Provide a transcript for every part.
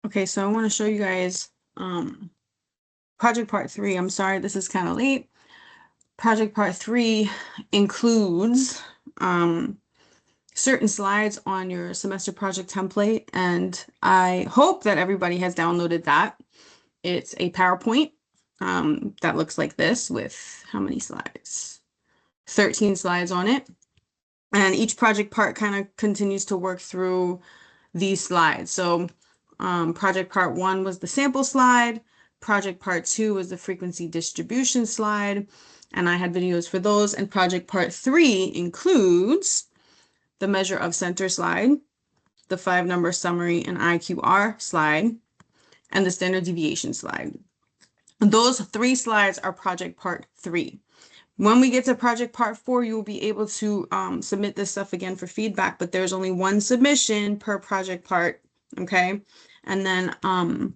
Okay, so I want to show you guys project part 3. I'm sorry, this is kind of late. Project part 3 includes certain slides on your semester project template, and I hope that everybody has downloaded that. It's a PowerPoint that looks like this with how many slides? 13 slides on it. And each project part kind of continues to work through these slides. So project part 1 was the sample slide. Project part 2 was the frequency distribution slide. And I had videos for those. And project part 3 includes the measure of center slide, the 5-number summary and IQR slide, and the standard deviation slide. Those 3 slides are project part 3. When we get to project part 4, you will be able to submit this stuff again for feedback, but there's only 1 submission per project part, okay? And then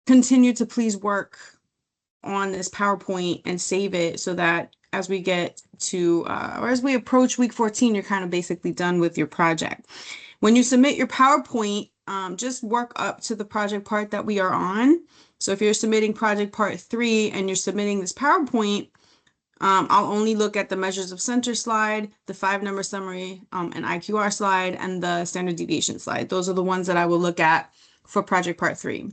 continue to please work on this PowerPoint and save it so that as we get to, or as we approach week 14, you're kind of basically done with your project. When you submit your PowerPoint, just work up to the project part that we are on. So if you're submitting project part 3 and you're submitting this PowerPoint, I'll only look at the measures of center slide, the 5-number summary, and IQR slide, and the standard deviation slide. Those are the ones that I will look at for project part 3.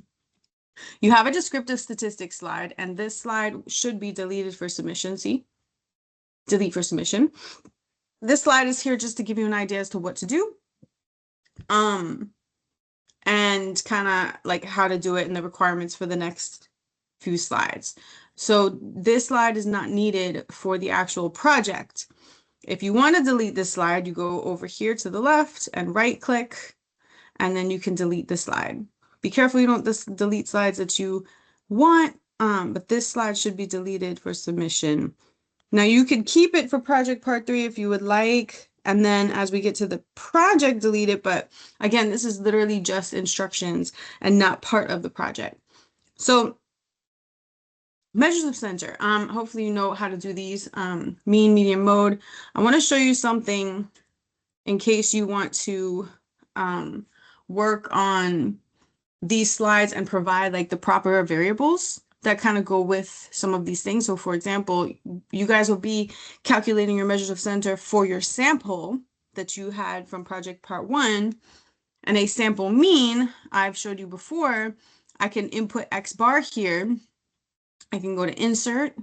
You have a descriptive statistics slide, and this slide should be deleted for submission. See? Delete for submission. This slide is here just to give you an idea as to what to do. And kind of like how to do it and the requirements for the next few slides. So this slide is not needed for the actual project. If you want to delete this slide, you go over here to the left and right click, and then you can delete the slide. Be careful you don't delete slides that you want, but this slide should be deleted for submission. Now you could keep it for project part 3 if you would like, and then as we get to the project, delete it. But again, this is literally just instructions and not part of the project. So measures of center. Hopefully you know how to do these. Mean, median, mode. I want to show you something in case you want to work on these slides and provide like the proper variables that kind of go with some of these things. So for example, you guys will be calculating your measures of center for your sample that you had from project part 1, and a sample mean I've showed you before. I can input X bar here. I can go to insert,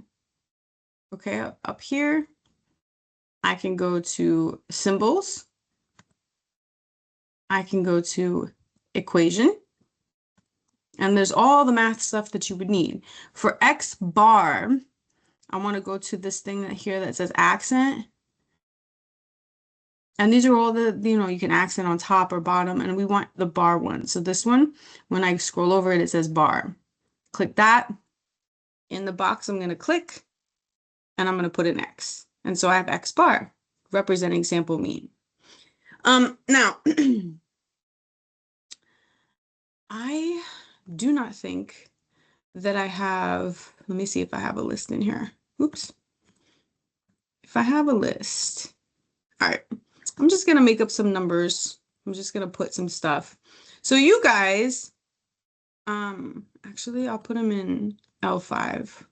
okay, up here. I can go to symbols. I can go to equation. And there's all the math stuff that you would need. For X bar, I want to go to this thing here that says accent. And these are all the, you can accent on top or bottom, and we want the bar one. So this one, when I scroll over it, it says bar. Click that. In the box, I'm going to click, and I'm going to put an X. And so I have X bar representing sample mean. Now, I do not think that I have, let me see if I have a list in here. Oops. If I have a list, all right, I'm just going to make up some numbers. I'm just going to put some stuff. So you guys, actually, I'll put them in L5.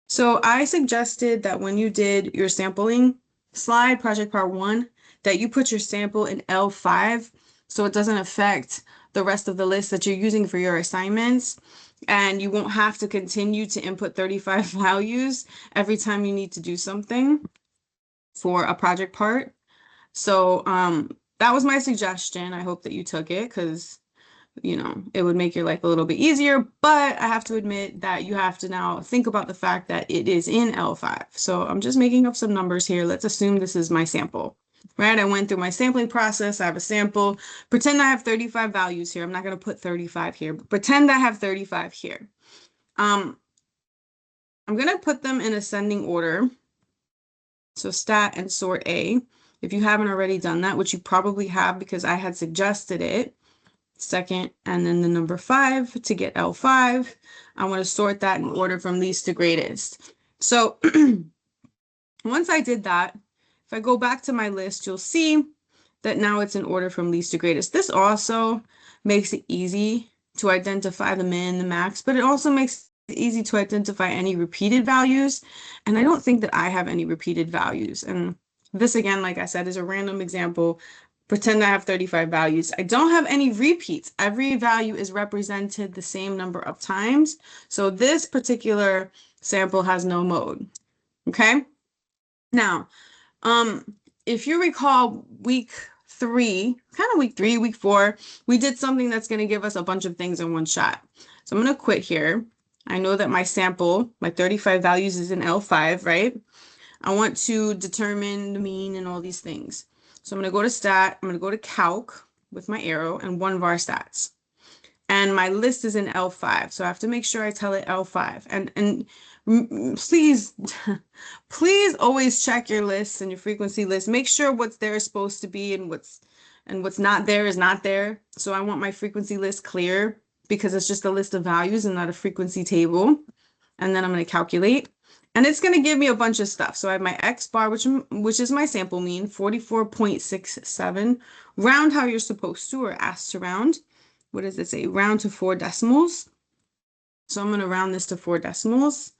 So I suggested that when you did your sampling slide, project part 1, that you put your sample in L5 so it doesn't affect the rest of the list that you're using for your assignments, and you won't have to continue to input 35 values every time you need to do something for a project part. So that was my suggestion. I hope that you took it because it would make your life a little bit easier, but I have to admit that you have to now think about the fact that it is in L5. So I'm just making up some numbers here. Let's assume this is my sample, right? I went through my sampling process. I have a sample. Pretend I have 35 values here. I'm not going to put 35 here, but pretend I have 35 here. I'm going to put them in ascending order. So stat and sort A. If you haven't already done that, which you probably have because I had suggested it, second, and then the number 5 to get L5. I want to sort that in order from least to greatest. So once I did that, if I go back to my list, you'll see that now it's in order from least to greatest. This also makes it easy to identify the min, the max, but it also makes it easy to identify any repeated values. And I don't think that I have any repeated values. And this, again, like I said, is a random example. Pretend I have 35 values. I don't have any repeats. Every value is represented the same number of times. So this particular sample has no mode. Okay. Now, if you recall week 3, week 4, we did something that's going to give us a bunch of things in one shot. So I'm going to quit here. I know that my sample, my 35 values is in L5, right? I want to determine the mean and all these things. So I'm going to go to stat, I'm going to go to calc with my arrow and one var stats. And my list is in L5. So I have to make sure I tell it L5. And please, please always check your lists and your frequency list. Make sure what's there is supposed to be and what's not there is not there. So I want my frequency list clear because it's just a list of values and not a frequency table. And then I'm going to calculate. And it's going to give me a bunch of stuff. So I have my X bar, which is my sample mean, 44.67. Round how you're supposed to, or asked to round. What does it say? Round to 4 decimals. So I'm going to round this to 4 decimals.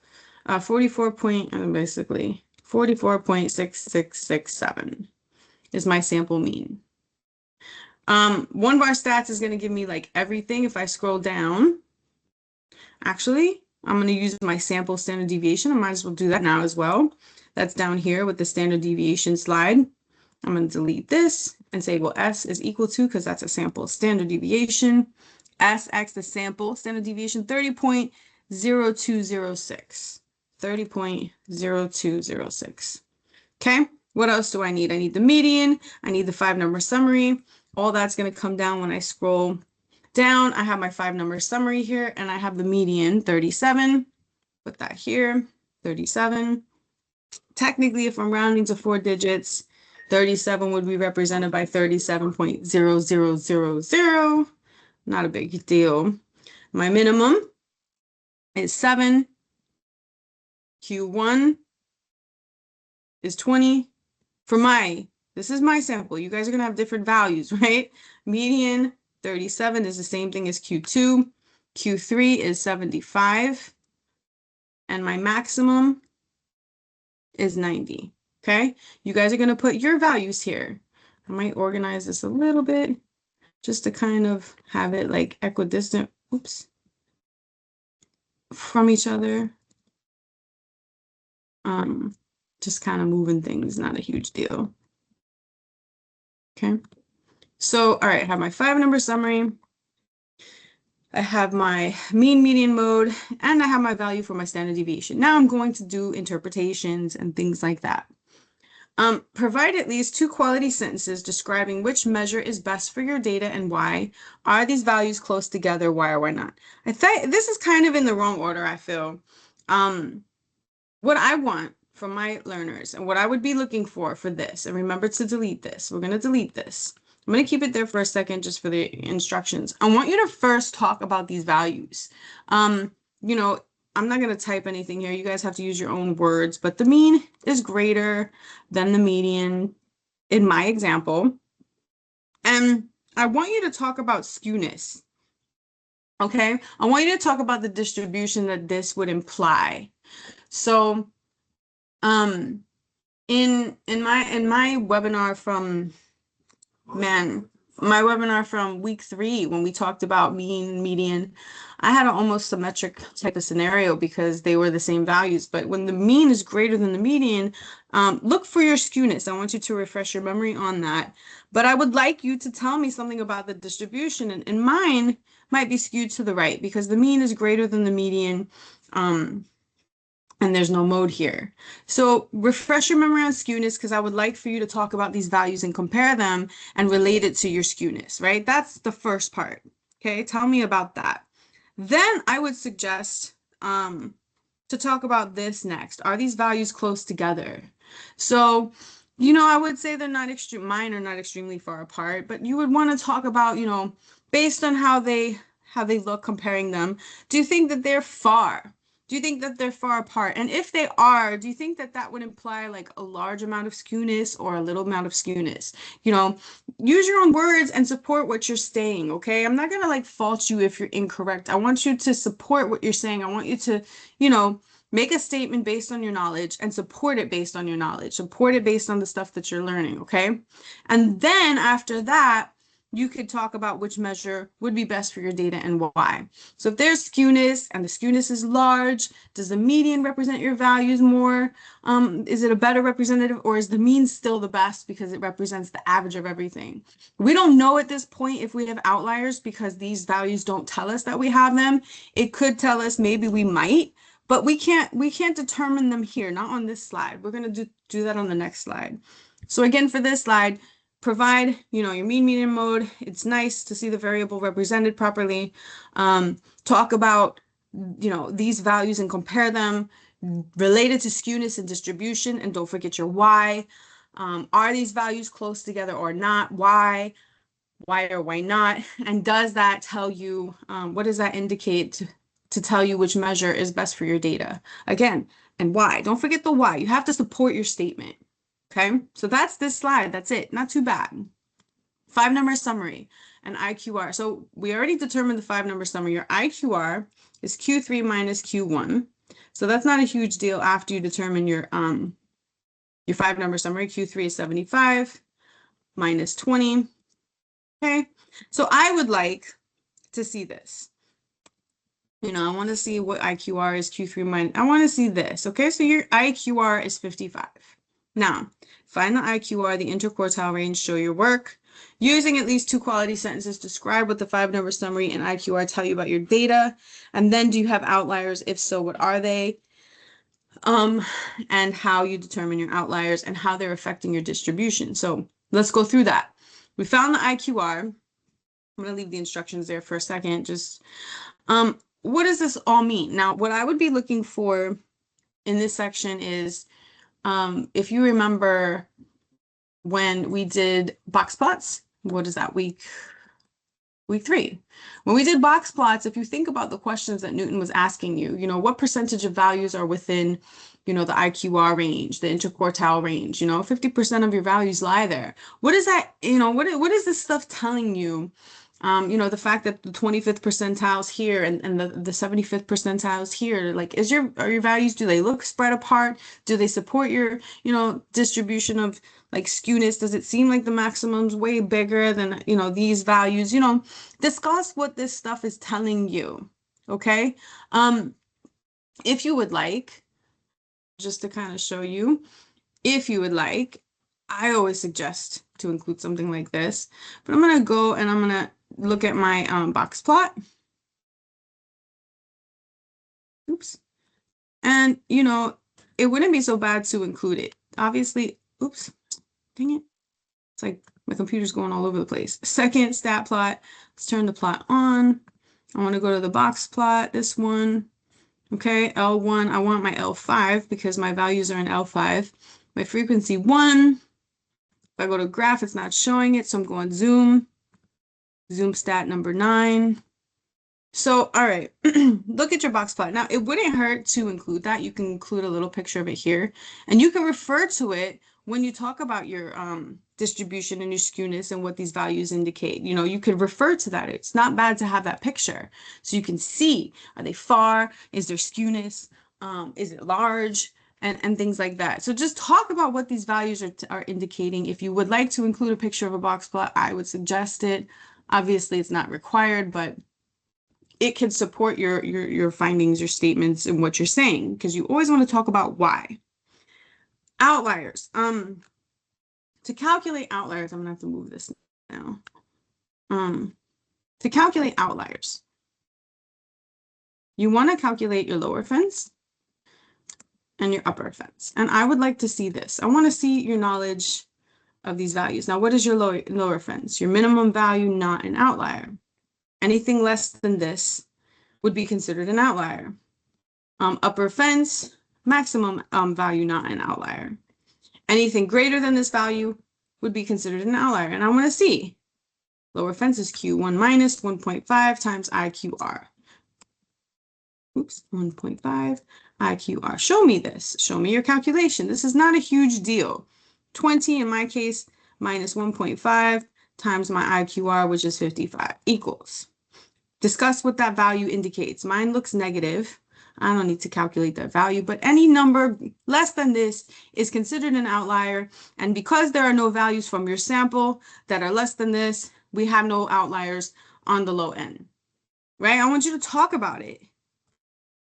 44.6667 is my sample mean. One var stats is going to give me like everything. If I scroll down, actually, I'm going to use my sample standard deviation. I might as well do that now as well. That's down here with the standard deviation slide. I'm going to delete this and say, well, S is equal to, because that's a sample standard deviation. SX, the sample standard deviation, 30.0206. 30.0206. Okay, what else do I need? I need the median. I need the 5-number summary. All that's going to come down when I scroll down. I have my 5-number summary here, and I have the median, 37. Put that here, 37. Technically, if I'm rounding to 4 digits, 37 would be represented by 37.0000. Not a big deal. My minimum is 7. Q1 is 20. This is my sample. You guys are going to have different values, right? Median 37 is the same thing as Q2. Q3 is 75. And my maximum is 90. Okay? You guys are going to put your values here. I might organize this a little bit just to kind of have it like equidistant, from each other. Just kind of moving things, not a huge deal. Okay. So, all right, I have my 5-number summary. I have my mean, median, mode, and I have my value for my standard deviation. Now I'm going to do interpretations and things like that. Provide at least 2 quality sentences describing which measure is best for your data and why. Are these values close together? Why or why not? I think this is kind of in the wrong order, I feel. What I want from my learners and what I would be looking for this, and remember to delete this. We're going to delete this. I'm going to keep it there for a second just for the instructions. I want you to first talk about these values. You know, I'm not going to type anything here. You guys have to use your own words, but the mean is greater than the median in my example. And I want you to talk about skewness. Okay? I want you to talk about the distribution that this would imply. So, in my webinar from my webinar from week 3, when we talked about mean, median, I had an almost symmetric type of scenario because they were the same values. But when the mean is greater than the median, look for your skewness. I want you to refresh your memory on that. But I would like you to tell me something about the distribution. And mine might be skewed to the right because the mean is greater than the median. And there's no mode here. So refresh your memory on skewness because I would like for you to talk about these values and compare them and relate it to your skewness, right? That's the first part. Okay, tell me about that. Then I would suggest to talk about this next. Are these values close together? So, you know, I would say they're not mine are not extremely far apart, but you would want to talk about, you know, based on how they look, comparing them. Do you think that they're far? Do you think that they're far apart? And if they are, do you think that that would imply like a large amount of skewness or a little amount of skewness? You know, use your own words and support what you're saying, okay? I'm not gonna like fault you if you're incorrect. I want you to support what you're saying. I want you to, you know, make a statement based on your knowledge and support it based on your knowledge. Support it based on the stuff that you're learning, okay? And then after that, you could talk about which measure would be best for your data and why. So if there's skewness and the skewness is large, does the median represent your values more? Is it a better representative, or is the mean still the best because it represents the average of everything? We don't know at this point if we have outliers because these values don't tell us that we have them. It could tell us maybe we might, but we can't determine them here, not on this slide. We're going to do that on the next slide. So again, for this slide, provide, you know, your mean median mode. It's nice to see the variable represented properly. Talk about, you know, these values and compare them related to skewness and distribution. And don't forget your why. Are these values close together or not? Why or why not? And does that tell you, what does that indicate to tell you which measure is best for your data? Again, and why. Don't forget the why. You have to support your statement. Okay, so that's this slide. That's it. Not too bad. 5-number summary and IQR. So we already determined the 5-number summary. Your IQR is Q3 minus Q1. So that's not a huge deal after you determine your 5-number summary. Q3 is 75 minus 20. Okay, so I would like to see this. You know, I want to see what IQR is Q3 minus. I want to see this. Okay, so your IQR is 55. Now, find the IQR, the interquartile range, show your work. Using at least 2 quality sentences, describe what the 5-number summary and IQR tell you about your data. And then do you have outliers? If so, what are they? And how you determine your outliers and how they're affecting your distribution. So let's go through that. We found the IQR. I'm going to leave the instructions there for a second. Just, what does this all mean? Now, what I would be looking for in this section is, if you remember when we did box plots, what is that, week 3? When we did box plots, if you think about the questions that Newton was asking you, you know, what percentage of values are within, you know, the IQR range, the interquartile range, you know, 50% of your values lie there. What is that, you know, what is this stuff telling you? You know, the fact that the 25th percentiles here and the 75th percentiles here, like, are your values, do they look spread apart? Do they support your, you know, distribution of like skewness? Does it seem like the maximum's way bigger than, you know, these values? You know, discuss what this stuff is telling you. Okay. If you would like, just to kind of show you, if you would like, I always suggest to include something like this, but I'm going to go and I'm going to look at my box plot. Oops. And, you know, it wouldn't be so bad to include it. Obviously, oops, dang it. It's like my computer's going all over the place. Second stat plot. Let's turn the plot on. I want to go to the box plot, this one. Okay, L1. I want my L5 because my values are in L5. My frequency 1. If I go to graph, it's not showing it, so I'm going zoom. Zoom stat number 9. So, all right, look at your box plot. Now, it wouldn't hurt to include that. You can include a little picture of it here, and you can refer to it when you talk about your distribution and your skewness and what these values indicate. You know, you could refer to that. It's not bad to have that picture so you can see, are they far? Is there skewness? Is it large? And things like that. So just talk about what these values are indicating. If you would like to include a picture of a box plot, I would suggest it. Obviously, it's not required, but it can support your findings, your statements, and what you're saying, because you always want to talk about why. Outliers. To calculate outliers, I'm gonna have to move this now. To calculate outliers, you want to calculate your lower fence and your upper fence. And I would like to see this. I want to see your knowledge of these values. Now, what is your lower fence? Your minimum value, not an outlier. Anything less than this would be considered an outlier. Upper fence, maximum value, not an outlier. Anything greater than this value would be considered an outlier. And I want to see lower fence is Q1 minus 1.5 times IQR. oops, 1.5 IQR. Show me this. Show me your calculation. This is not a huge deal. 20 in my case minus 1.5 times my IQR, which is 55, equals. Discuss what that value indicates. Mine looks negative. I don't need to calculate that value, but any number less than this is considered an outlier. And because there are no values from your sample that are less than this, we have no outliers on the low end, right? I want you to talk about it.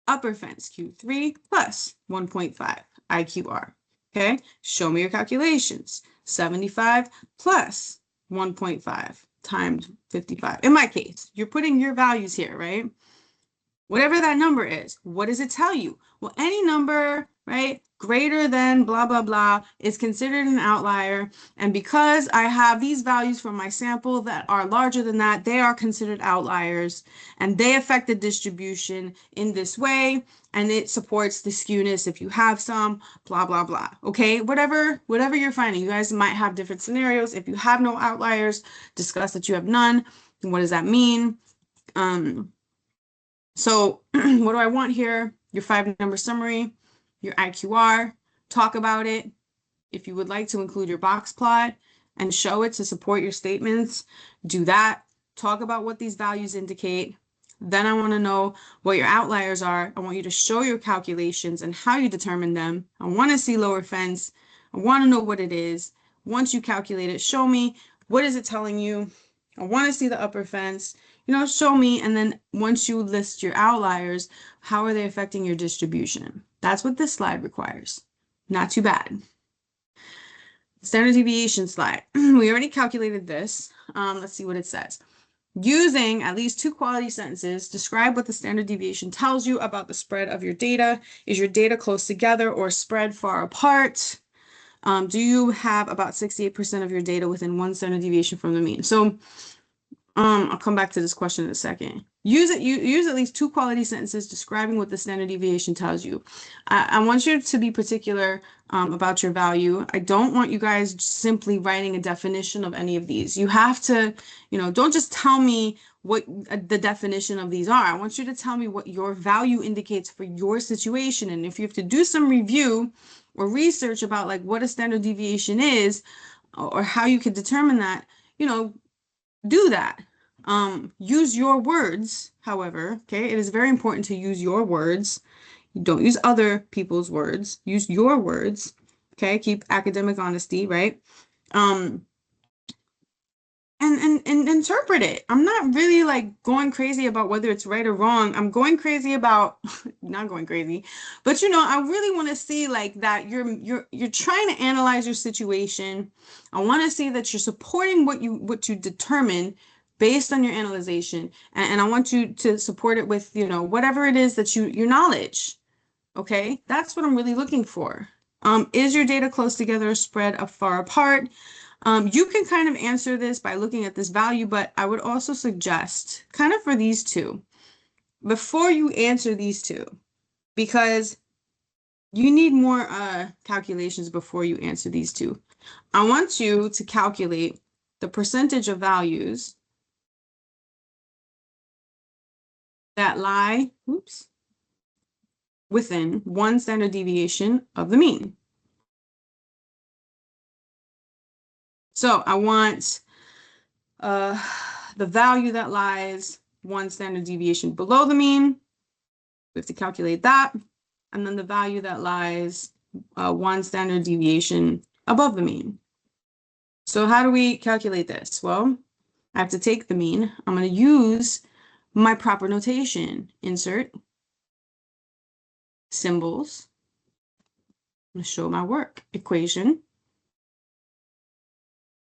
Upper fence, Q3 plus 1.5 IQR. Okay, show me your calculations. 75 plus 1.5 times 55. In my case, you're putting your values here, right? Whatever that number is, what does it tell you? Well, any number, right, greater than blah, blah, blah is considered an outlier. And because I have these values from my sample that are larger than that, they are considered outliers and they affect the distribution in this way. And it supports the skewness if you have some, blah, blah, blah. Okay, whatever you're finding, you guys might have different scenarios. If you have no outliers, discuss that you have none. What does that mean? So what do I want here? Your 5-number summary, your IQR, talk about it. If you would like to include your box plot and show it to support your statements, do that. Talk about what these values indicate. Then I want to know what your outliers are. I want you to show your calculations and how you determine them. I want to see lower fence. I want to know what it is. Once you calculate it, show me. What is it telling you? I want to see the upper fence. Show me. And then once you list your outliers, how are they affecting your distribution? That's what this slide requires. Not too bad. Standard deviation slide. We already calculated this. Let's see what it says. Using at least 2 quality sentences, describe what the standard deviation tells you about the spread of your data. Is your data close together or spread far apart? Do you have about 68% of your data within 1 standard deviation from the mean? So I'll come back to this question in a second. Use at least 2 quality sentences describing what the standard deviation tells you. I want you to be particular about your value. I don't want you guys simply writing a definition of any of these. You have to, don't just tell me what the definition of these are. I want you to tell me what your value indicates for your situation. And if you have to do some review or research about like what a standard deviation is or how you could determine that, do that. Use your words, however, okay? It is very important to use your words. You don't use other people's words. Use your words, okay? Keep academic honesty, right? And interpret it. I'm not really like going crazy about whether it's right or wrong. I'm going crazy about not going crazy, but I really want to see like that you're trying to analyze your situation. I want to see that you're supporting what you determine based on your analyzation, and I want you to support it with whatever it is that your knowledge. Okay, that's what I'm really looking for. Is your data close together or spread far apart? You can kind of answer this by looking at this value, but I would also suggest kind of for these two, before you answer these two, because you need more calculations before you answer these two. I want you to calculate the percentage of values that lie, within 1 standard deviation of the mean. So I want the value that lies 1 standard deviation below the mean. We have to calculate that. And then the value that lies 1 standard deviation above the mean. So how do we calculate this? Well, I have to take the mean. I'm going to use my proper notation. Insert symbols. I'm going to show my work. Equation.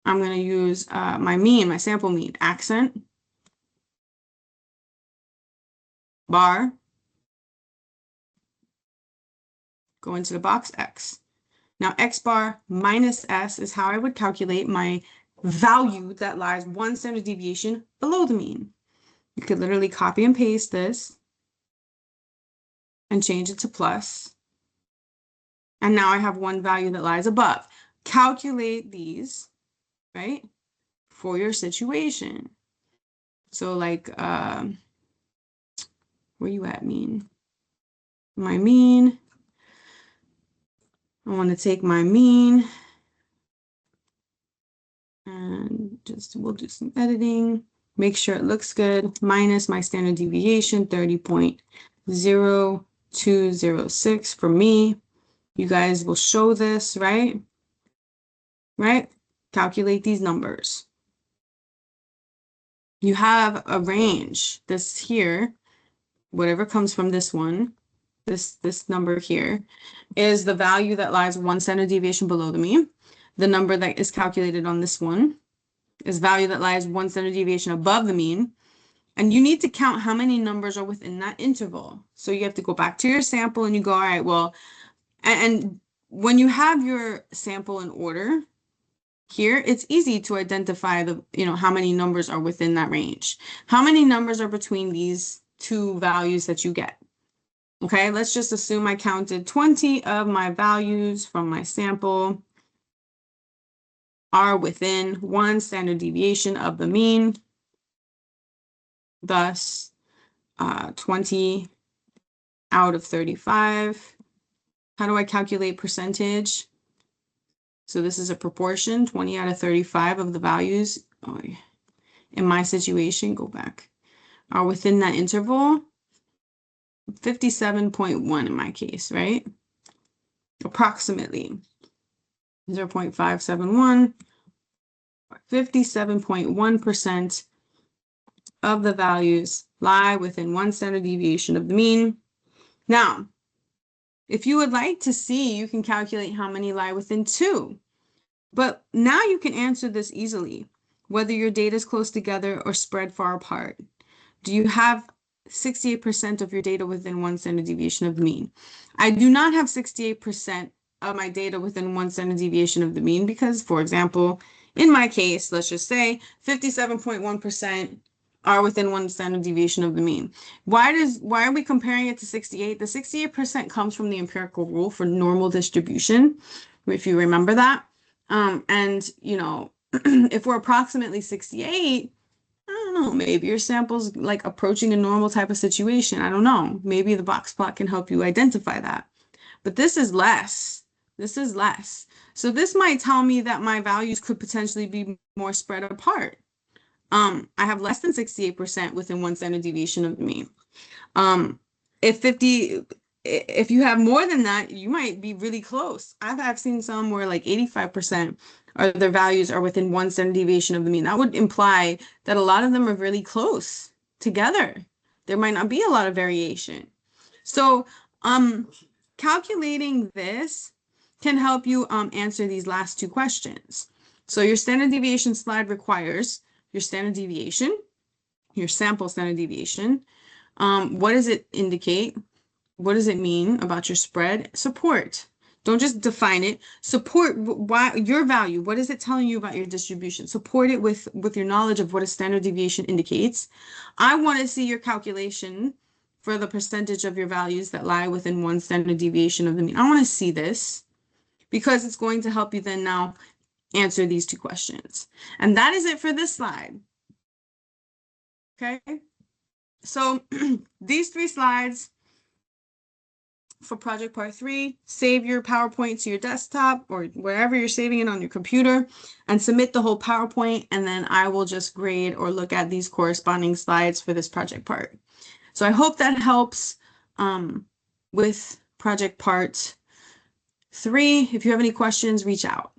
I'm going to use my mean, my sample mean. Accent. Bar. Go into the box X. Now X bar minus S is how I would calculate my value that lies 1 standard deviation below the mean. You could literally copy and paste this and change it to plus. And now I have 1 value that lies above. Calculate these, right, for your situation. So like, where you at, mean? my mean. I want to take my mean and we'll do some editing. Make sure it looks good. Minus my standard deviation, 30.0206 for me. You guys will show this, right? Right? Calculate these numbers. You have a range. This here, whatever comes from this one, this number here, is the value that lies 1 standard deviation below the mean. The number that is calculated on this one is value that lies 1 standard deviation above the mean. And you need to count how many numbers are within that interval. So you have to go back to your sample and you go, all right, well, and when you have your sample in order, here, it's easy to identify how many numbers are within that range. How many numbers are between these two values that you get? Okay, let's just assume I counted 20 of my values from my sample are within 1 standard deviation of the mean. Thus, 20 out of 35. How do I calculate percentage? So this is a proportion, 20 out of 35 of the values in my situation, go back, are within that interval. 57.1 in my case, right? Approximately 0.571, 57.1% of the values lie within 1 standard deviation of the mean. Now, if you would like to see, you can calculate how many lie within 2. But now you can answer this easily, whether your data is close together or spread far apart. Do you have 68% of your data within 1 standard deviation of the mean? I do not have 68% of my data within 1 standard deviation of the mean because, for example, in my case, let's just say 57.1% are within 1 standard deviation of the mean. Why are we comparing it to 68? The 68% comes from the empirical rule for normal distribution, if you remember that. And if we're approximately 68, I don't know, maybe your sample's like approaching a normal type of situation. I don't know. Maybe the box plot can help you identify that. But this is less. This is less. So this might tell me that my values could potentially be more spread apart. I have less than 68% within 1 standard deviation of the mean. If you have more than that, you might be really close. I've seen some where like 85% of their values are within 1 standard deviation of the mean. That would imply that a lot of them are really close together. There might not be a lot of variation. So calculating this can help you answer these last 2 questions. So your standard deviation slide requires your standard deviation, your sample standard deviation. What does it indicate? What does it mean about your spread? Support. Don't just define it. Support your value. What is it telling you about your distribution? Support it with your knowledge of what a standard deviation indicates. I want to see your calculation for the percentage of your values that lie within 1 standard deviation of the mean. I want to see this because it's going to help you then now answer these 2 questions. And that is it for this slide. Okay. So these 3 slides for project part 3, save your PowerPoint to your desktop or wherever you're saving it on your computer and submit the whole PowerPoint. And then I will just grade or look at these corresponding slides for this project part. So I hope that helps with project part 3. If you have any questions, reach out.